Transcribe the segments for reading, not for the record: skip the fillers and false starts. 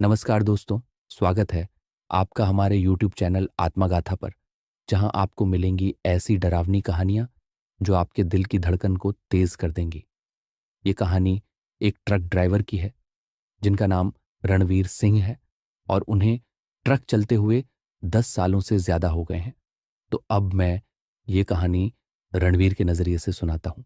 नमस्कार दोस्तों, स्वागत है आपका हमारे यूट्यूब चैनल आत्मगाथा पर, जहां आपको मिलेंगी ऐसी डरावनी कहानियां जो आपके दिल की धड़कन को तेज कर देंगी। ये कहानी एक ट्रक ड्राइवर की है जिनका नाम रणवीर सिंह है और उन्हें ट्रक चलते हुए 10 सालों से ज़्यादा हो गए हैं। तो अब मैं ये कहानी रणवीर के नज़रिए से सुनाता हूँ।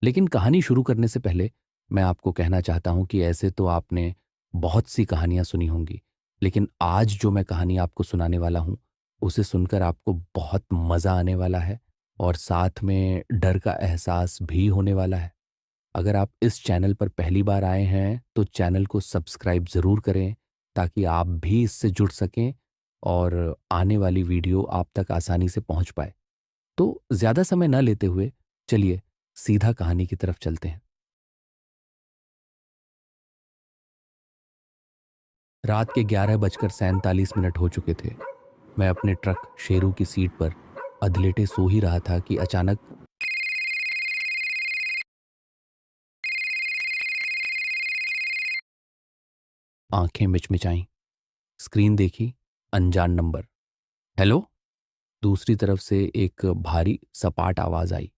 लेकिन कहानी शुरू करने से पहले मैं आपको कहना चाहता हूं कि ऐसे तो आपने बहुत सी कहानियां सुनी होंगी, लेकिन आज जो मैं कहानी आपको सुनाने वाला हूं उसे सुनकर आपको बहुत मज़ा आने वाला है और साथ में डर का एहसास भी होने वाला है। अगर आप इस चैनल पर पहली बार आए हैं तो चैनल को सब्सक्राइब ज़रूर करें ताकि आप भी इससे जुड़ सकें और आने वाली वीडियो आप तक आसानी से पहुंच पाए। तो ज़्यादा समय न लेते हुए चलिए सीधा कहानी की तरफ चलते हैं। रात के 11:47 हो चुके थे। मैं अपने ट्रक शेरू की सीट पर अधलेटे सो ही रहा था कि अचानक आंखें मिचमिचाईं। स्क्रीन देखी, अनजान नंबर। हेलो। दूसरी तरफ से एक भारी सपाट आवाज आई।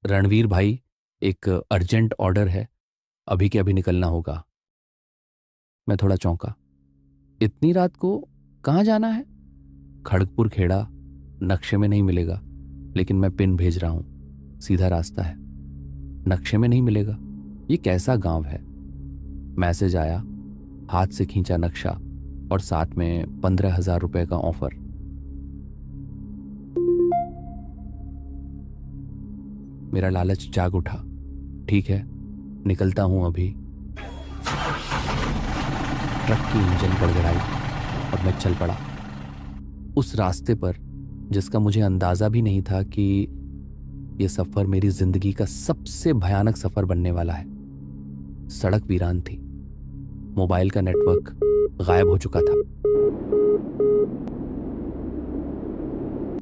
रणवीर भाई, एक अर्जेंट ऑर्डर है, अभी के अभी निकलना होगा। मैं थोड़ा चौंका। इतनी रात को कहाँ जाना है? खड़गपुर खेड़ा, नक्शे में नहीं मिलेगा, लेकिन मैं पिन भेज रहा हूं, सीधा रास्ता है। नक्शे में नहीं मिलेगा? ये कैसा गांव है? मैसेज आया। हाथ से खींचा नक्शा और साथ में 15,000 रुपए का ऑफर। मेरा लालच जाग उठा। ठीक है, निकलता हूं अभी। ट्रक की इंजन गड़गड़ाई और मैं चल पड़ा उस रास्ते पर जिसका मुझे अंदाजा भी नहीं था कि यह सफर मेरी जिंदगी का सबसे भयानक सफर बनने वाला है। सड़क वीरान थी। मोबाइल का नेटवर्क गायब हो चुका था।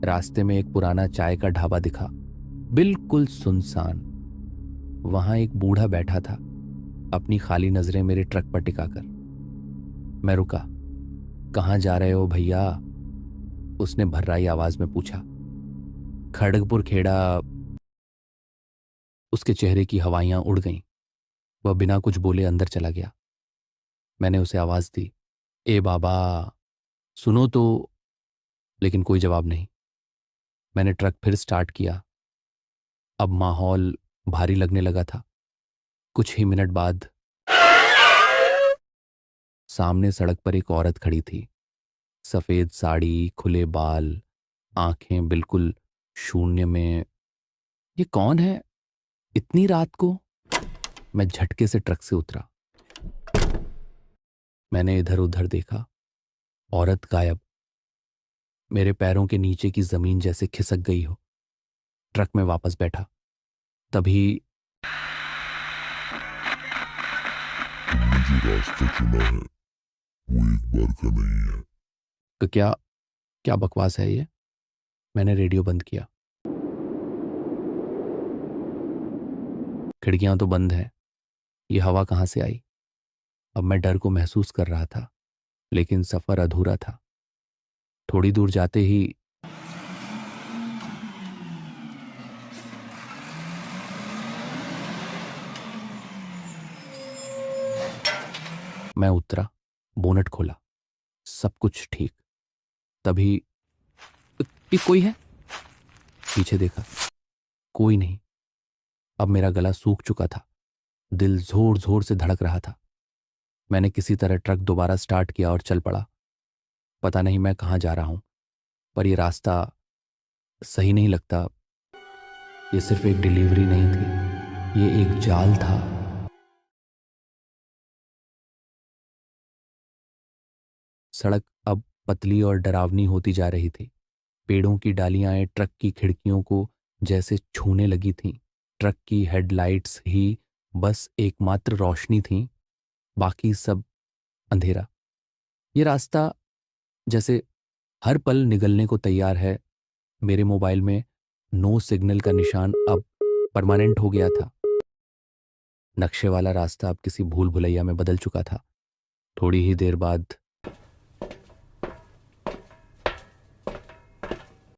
रास्ते में एक पुराना चाय का ढाबा दिखा, बिल्कुल सुनसान। वहां एक बूढ़ा बैठा था, अपनी खाली नजरें मेरे ट्रक पर टिकाकर। मैं रुका। कहां जा रहे हो भैया? उसने भर्राई आवाज में पूछा। खड़गपुर खेड़ा। उसके चेहरे की हवाइयां उड़ गईं। वह बिना कुछ बोले अंदर चला गया। मैंने उसे आवाज दी, ए बाबा, सुनो तो। लेकिन कोई जवाब नहीं। मैंने ट्रक फिर स्टार्ट किया। अब माहौल भारी लगने लगा था। कुछ ही मिनट बाद सामने सड़क पर एक औरत खड़ी थी। सफेद साड़ी, खुले बाल, आंखें बिल्कुल शून्य में। ये कौन है इतनी रात को? मैं झटके से ट्रक से उतरा। मैंने इधर उधर देखा। औरत गायब। मेरे पैरों के नीचे की जमीन जैसे खिसक गई हो। ट्रक में वापस बैठा। तभी तुमने जो रास्ता चुना है वो एक बार का नहीं है। क्या क्या बकवास है ये? मैंने रेडियो बंद किया। खिड़कियां तो बंद हैं। ये हवा कहाँ से आई? अब मैं डर को महसूस कर रहा था, लेकिन सफर अधूरा था। थोड़ी दूर जाते ही मैं उतरा, बोनट खोला, सब कुछ ठीक। तभी ये कोई है? पीछे देखा, कोई नहीं। अब मेरा गला सूख चुका था, दिल जोर जोर से धड़क रहा था। मैंने किसी तरह ट्रक दोबारा स्टार्ट किया और चल पड़ा। पता नहीं मैं कहाँ जा रहा हूं, पर यह रास्ता सही नहीं लगता। ये सिर्फ एक डिलीवरी नहीं थी, ये एक जाल था। सड़क अब पतली और डरावनी होती जा रही थी। पेड़ों की डालियां ट्रक की खिड़कियों को जैसे छूने लगी थीं। ट्रक की हेडलाइट्स ही बस एकमात्र रोशनी थी, बाकी सब अंधेरा। ये रास्ता जैसे हर पल निगलने को तैयार है। मेरे मोबाइल में नो सिग्नल का निशान अब परमानेंट हो गया था। नक्शे वाला रास्ता अब किसी भूल भुलैया में बदल चुका था। थोड़ी ही देर बाद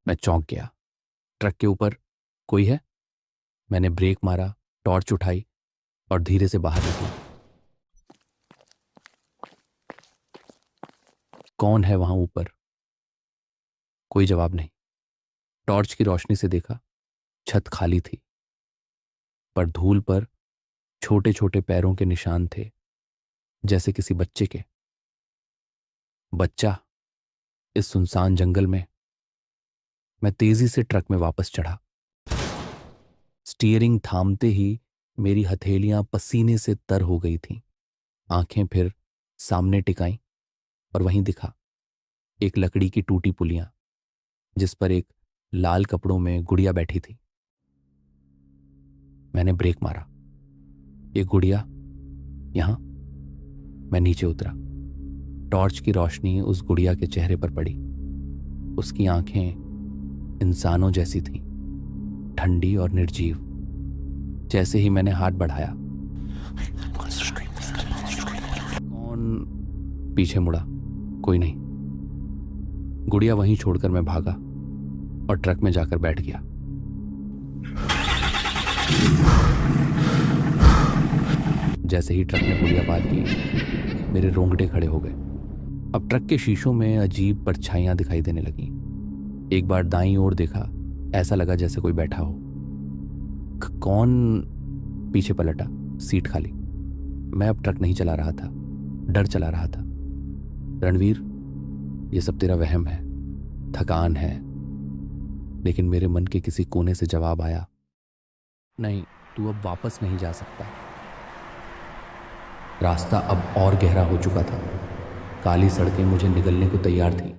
मैं चौंक गया। ट्रक के ऊपर कोई है। मैंने ब्रेक मारा, टॉर्च उठाई और धीरे से बाहर निकला। कौन है वहां ऊपर? कोई जवाब नहीं। टॉर्च की रोशनी से देखा, छत खाली थी, पर धूल पर छोटे छोटे पैरों के निशान थे, जैसे किसी बच्चे के। बच्चा इस सुनसान जंगल में। मैं तेजी से ट्रक में वापस चढ़ा। स्टीयरिंग थामते ही मेरी हथेलियां पसीने से तर हो गई थीं। आंखें फिर सामने टिकाई और वहीं दिखा एक लकड़ी की टूटी पुलियां, जिस पर एक लाल कपड़ों में गुड़िया बैठी थी। मैंने ब्रेक मारा। एक गुड़िया यहां। मैं नीचे उतरा। टॉर्च की रोशनी उस गुड़िया के चेहरे पर पड़ी। उसकी आंखें इंसानों जैसी थीं, ठंडी और निर्जीव। जैसे ही मैंने हाथ बढ़ाया, कौन? पीछे मुड़ा, कोई नहीं। गुड़िया वहीं छोड़कर मैं भागा और ट्रक में जाकर बैठ गया। जैसे ही ट्रक ने पुलिया पार की, मेरे रोंगटे खड़े हो गए। अब ट्रक के शीशों में अजीब परछाइयां दिखाई देने लगीं। एक बार दाईं ओर देखा, ऐसा लगा जैसे कोई बैठा हो। कौन? पीछे पलटा, सीट खाली। मैं अब ट्रक नहीं चला रहा था, डर चला रहा था। रणवीर, ये सब तेरा वहम है, थकान है। लेकिन मेरे मन के किसी कोने से जवाब आया, नहीं, तू अब वापस नहीं जा सकता। रास्ता अब और गहरा हो चुका था। काली सड़कें मुझे निगलने को तैयार थीं।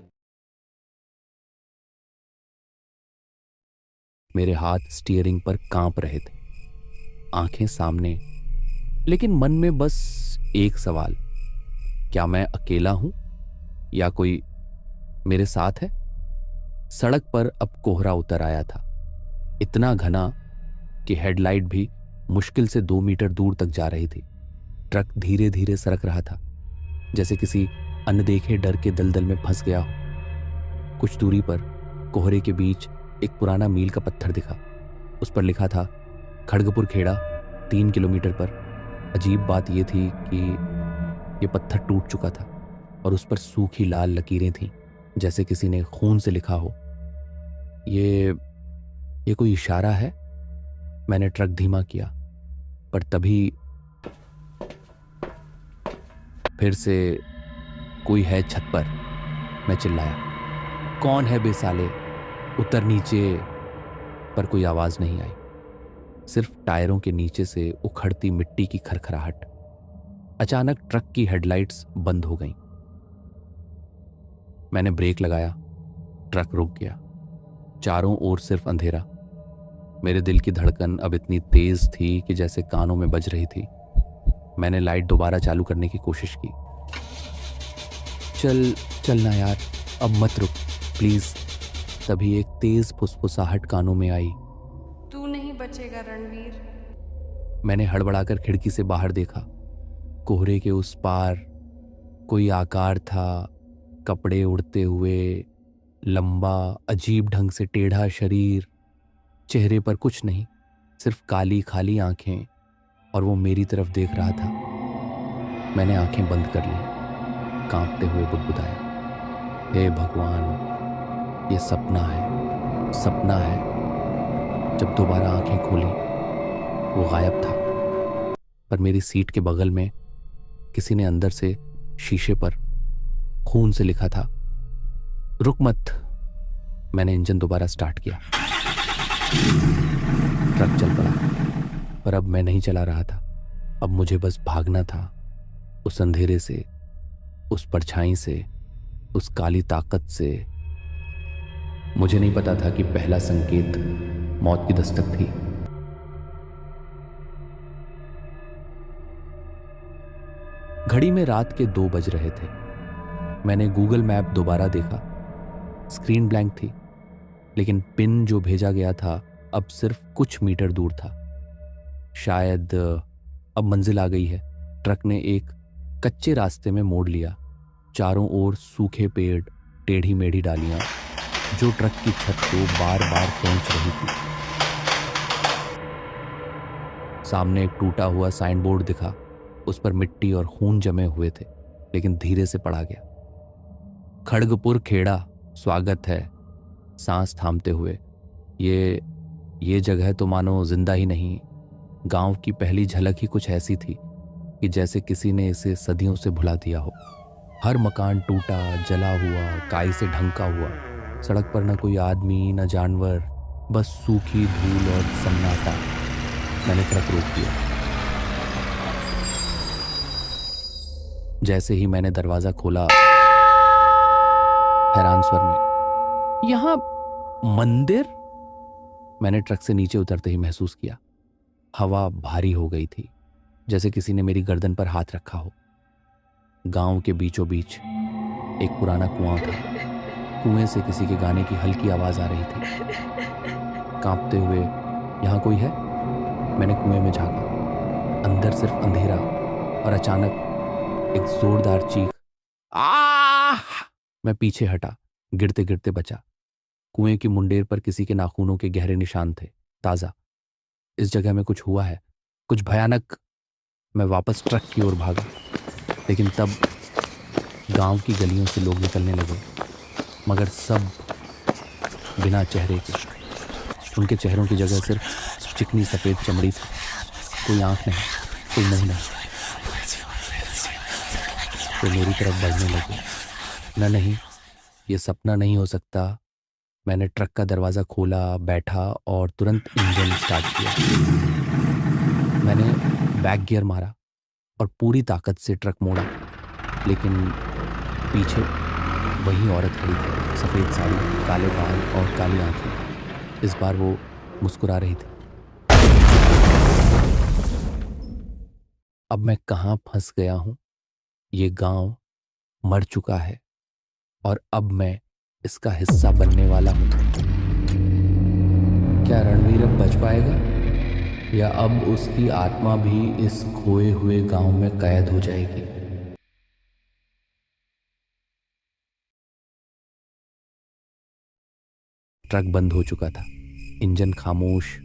मेरे हाथ स्टीयरिंग पर कांप रहे थे, आंखें सामने, लेकिन मन में बस एक सवाल, क्या मैं अकेला हूं या कोई मेरे साथ है? सड़क पर अब कोहरा उतर आया था, इतना घना कि हेडलाइट भी मुश्किल से 2 मीटर दूर तक जा रही थी। ट्रक धीरे धीरे सरक रहा था, जैसे किसी अनदेखे डर के दलदल में फंस गया हो। कुछ दूरी पर कोहरे के बीच एक पुराना मील का पत्थर दिखा। उस पर लिखा था, खड़गपुर खेड़ा, 3 किलोमीटर पर। अजीब बात यह थी कि यह पत्थर टूट चुका था और उस पर सूखी लाल लकीरें थीं, जैसे किसी ने खून से लिखा हो। ये कोई इशारा है? मैंने ट्रक धीमा किया, पर तभी फिर से, कोई है छत पर। मैं चिल्लाया, कौन है बेसाले? उतर नीचे। पर कोई आवाज नहीं आई, सिर्फ टायरों के नीचे से उखड़ती मिट्टी की खरखराहट। अचानक ट्रक की हेडलाइट्स बंद हो गईं। मैंने ब्रेक लगाया, ट्रक रुक गया। चारों ओर सिर्फ अंधेरा। मेरे दिल की धड़कन अब इतनी तेज थी कि जैसे कानों में बज रही थी। मैंने लाइट दोबारा चालू करने की कोशिश की। चलना यार, अब मत रुक प्लीज। तभी एक तेज फुसफुसाहट कानों में आई। तू नहीं बचेगा रणवीर। मैंने हड़बड़ाकर खिड़की से बाहर देखा। कोहरे के उस पार कोई आकार था, कपड़े उड़ते हुए, लंबा, अजीब ढंग से टेढ़ा शरीर। चेहरे पर कुछ नहीं, सिर्फ काली खाली आंखें, और वो मेरी तरफ देख रहा था। मैंने आंखें बंद कर ली, कांपते हुए बुदबुदाया, हे भगवान, ये सपना है, सपना है। जब दोबारा आंखें खोली, वो गायब था। पर मेरी सीट के बगल में किसी ने अंदर से शीशे पर खून से लिखा था, रुक मत। मैंने इंजन दोबारा स्टार्ट किया। ट्रक चल पड़ा, पर अब मैं नहीं चला रहा था। अब मुझे बस भागना था, उस अंधेरे से, उस परछाई से, उस काली ताकत से। मुझे नहीं पता था कि पहला संकेत मौत की दस्तक थी। घड़ी में रात के 2 बज रहे थे। मैंने गूगल मैप दोबारा देखा। स्क्रीन ब्लैंक थी, लेकिन पिन जो भेजा गया था अब सिर्फ कुछ मीटर दूर था। शायद अब मंजिल आ गई है। ट्रक ने एक कच्चे रास्ते में मोड़ लिया। चारों ओर सूखे पेड़, टेढ़ी मेढ़ी डालियां जो ट्रक की छत को बार बार खींच रही थी। सामने एक टूटा हुआ साइन बोर्ड दिखा। उस पर मिट्टी और खून जमे हुए थे, लेकिन धीरे से पढ़ा गया, खड़गपुर खेड़ा, स्वागत है। सांस थामते हुए, ये जगह तो मानो जिंदा ही नहीं। गांव की पहली झलक ही कुछ ऐसी थी कि जैसे किसी ने इसे सदियों से भुला दिया हो। हर मकान टूटा, जला हुआ, काई से ढंका हुआ। सड़क पर न कोई आदमी, न जानवर, बस सूखी धूल और सन्नाटा। मैंने ट्रक रोक दिया। जैसे ही मैंने दरवाजा खोला, हैरान स्वर में, यहां मंदिर? मैंने ट्रक से नीचे उतरते ही महसूस किया हवा भारी हो गई थी, जैसे किसी ने मेरी गर्दन पर हाथ रखा हो। गांव के बीचों बीच एक पुराना कुआं था। कुएं से किसी के गाने की हल्की आवाज आ रही थी। कांपते हुए, यहां कोई है? मैंने कुएं में झांका। अंदर सिर्फ अंधेरा और अचानक एक जोरदार चीख। आह! मैं पीछे हटा, गिरते गिरते बचा। कुएं की मुंडेर पर किसी के नाखूनों के गहरे निशान थे, ताजा। इस जगह में कुछ हुआ है, कुछ भयानक। मैं वापस ट्रक की ओर भागा, लेकिन तब गांव की गलियों से लोग निकलने लगे, मगर सब बिना चेहरे के। उनके चेहरों की जगह सिर्फ चिकनी सफेद चमड़ी थी। कोई आंख नहीं, कोई मुंह नहीं। तो मेरी तरफ बढ़ने लगे। नहीं, ये सपना नहीं हो सकता। मैंने ट्रक का दरवाज़ा खोला, बैठा और तुरंत इंजन स्टार्ट किया। मैंने बैक गियर मारा और पूरी ताकत से ट्रक मोड़ा, लेकिन पीछे वही औरत खड़ी थी, सफ़ेद साड़ी, काले बाल और काली आंखें। इस बार वो मुस्कुरा रही थी। अब मैं कहाँ फंस गया हूँ? ये गांव मर चुका है और अब मैं इसका हिस्सा बनने वाला हूँ। क्या रणवीर अब बच पाएगा, या अब उसकी आत्मा भी इस खोए हुए गांव में कैद हो जाएगी? ट्रक बंद हो चुका था, इंजन खामोश,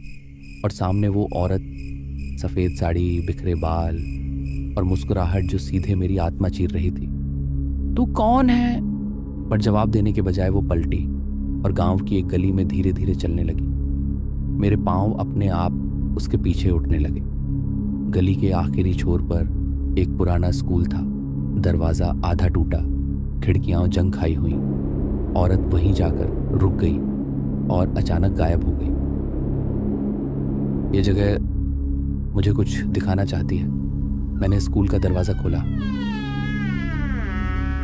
और सामने वो औरत, सफेद साड़ी, बिखरे बाल और मुस्कुराहट जो सीधे मेरी आत्मा चीर रही थी। तू कौन है? पर जवाब देने के बजाय वो पलटी और गांव की एक गली में धीरे धीरे चलने लगी। मेरे पांव अपने आप उसके पीछे उठने लगे। गली के आखिरी छोर पर एक पुराना स्कूल था। दरवाजा आधा टूटा, खिड़कियां जंग खाई हुई। औरत वहीं जाकर रुक गई और अचानक गायब हो गई। ये जगह मुझे कुछ दिखाना चाहती है। मैंने स्कूल का दरवाजा खोला।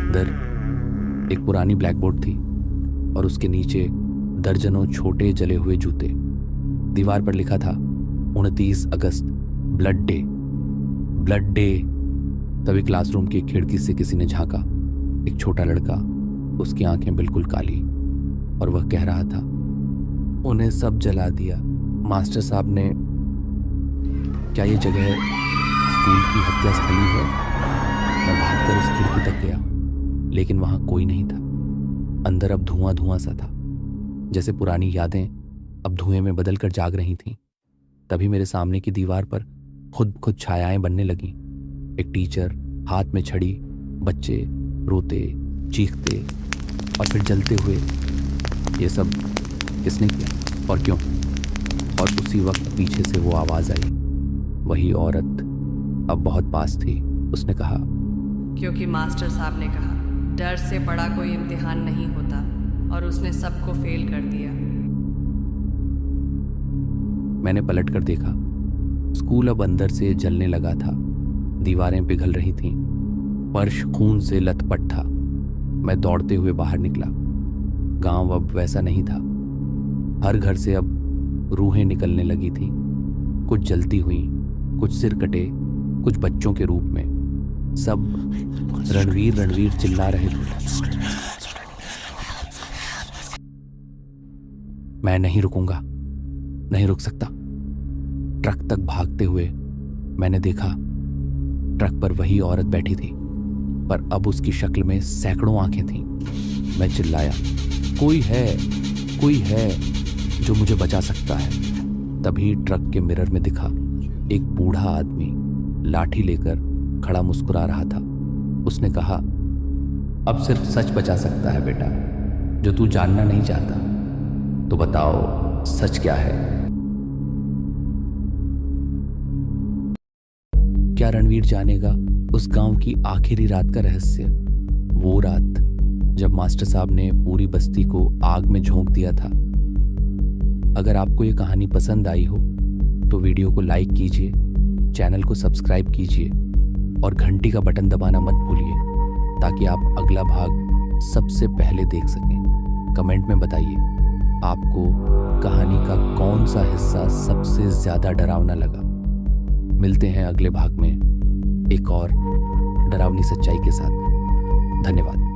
अंदर एक पुरानी ब्लैक बोर्ड थी और उसके नीचे दर्जनों छोटे जले हुए जूते। दीवार पर लिखा था 29 अगस्त, ब्लड डे। Blood day. तभी क्लासरूम की खिड़की से किसी ने झांका। एक छोटा लड़का, उसकी आंखें बिल्कुल काली, और वह कह रहा था, उन्हें सब जला दिया मास्टर साहब ने। क्या ये जगह स्कूल की हत्या स्थली है? मैं भागकर उस खिड़की तक गया, लेकिन वहां कोई नहीं था। अंदर अब धुआं धुआं सा था, जैसे पुरानी यादें अब धुएं में बदलकर जाग रही थीं। तभी मेरे सामने की दीवार पर खुद छायाएं बनने लगीं। एक टीचर, हाथ में छड़ी, बच्चे रोते, चीखते और फिर जलते हुए। ये सब किसने किया और क्यों? और उसी वक्त पीछे से वो आवाज आई। वही औरत अब बहुत पास थी। उसने कहा, क्योंकि मास्टर साहब ने कहा डर से बड़ा कोई इम्तिहान नहीं होता, और उसने सबको फेल कर दिया। मैंने पलट कर देखा। स्कूल अब अंदर से जलने लगा था। दीवारें पिघल रही थीं, फर्श खून से लथपथ था। मैं दौड़ते हुए बाहर निकला। गांव अब वैसा नहीं था। हर घर से अब रूहें निकलने लगी थीं, कुछ जलती हुई, कुछ सिर कटे, कुछ बच्चों के रूप में। सब रणवीर रणवीर चिल्ला रहे थे। मैं नहीं रुकूंगा, नहीं रुक सकता। ट्रक तक भागते हुए मैंने देखा, ट्रक पर वही औरत बैठी थी, पर अब उसकी शक्ल में सैकड़ों आंखें थीं। मैं चिल्लाया, कोई है जो मुझे बचा सकता है। तभी ट्रक के मिरर में दिखा एक बूढ़ा आदमी लाठी लेकर खड़ा मुस्कुरा रहा था। उसने कहा, अब सिर्फ सच बचा सकता है बेटा, जो तू जानना नहीं चाहता। तो बताओ सच क्या है? क्या रणवीर जानेगा उस गांव की आखिरी रात का रहस्य? वो रात जब मास्टर साहब ने पूरी बस्ती को आग में झोंक दिया था। अगर आपको ये कहानी पसंद आई हो तो वीडियो को लाइक कीजिए, चैनल को सब्सक्राइब कीजिए और घंटी का बटन दबाना मत भूलिए, ताकि आप अगला भाग सबसे पहले देख सकें। कमेंट में बताइए आपको कहानी का कौन सा हिस्सा सबसे ज़्यादा डरावना लगा। मिलते हैं अगले भाग में एक और डरावनी सच्चाई के साथ। धन्यवाद।